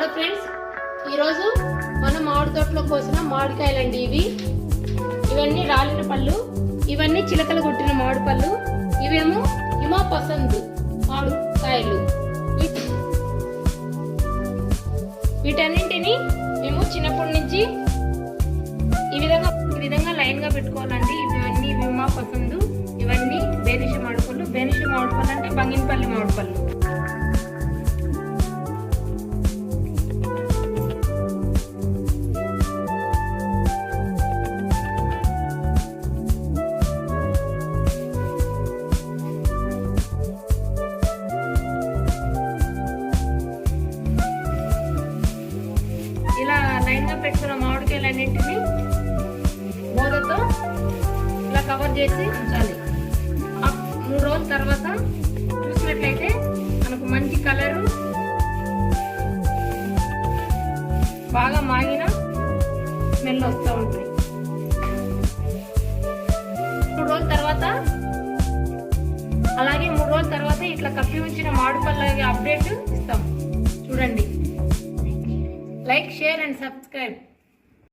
Hello friends, ఈరోజు మనం మామిడి తోటలో కోసిన మామిడికాయలండి. ఇవన్నీ రాలిన పళ్ళు, ఇవన్నీ చిలకలు కొట్టిన మామిడి పళ్ళు, ఇవేమో హిమా పసంద్ మామిడికాయలు. వీటన్నింటిని మేము చిన్నప్పటి నుంచి ఈ విధంగా లైన్ గా పెట్టుకోవాలండి. ఇవన్నీ హిమా పసంద్, ఇవన్నీ బేనిష మామిడి పళ్ళు. బేనిష మామిడి పళ్ళు అంటే బంగినపల్లి మామిడి పళ్ళు. ఇలా లైన్ గా పెట్టుకున్న మామిడికాయలన్నింటినీ మోదతో ఇలా కవర్ చేసి ఉంచాలి. 3 రోజుల తర్వాత చూసినట్లయితే మనకు మంచి కలరు, బాగా మాగిన స్మెల్ వస్తూ ఉంటుంది. 3 రోజుల తర్వాత అలాగే 3 రోజుల తర్వాత ఇట్లా కప్పి ఉంచిన మామిడి పళ్ళ అప్డేట్ ఇస్తాం. చూడండి. Like, share and subscribe.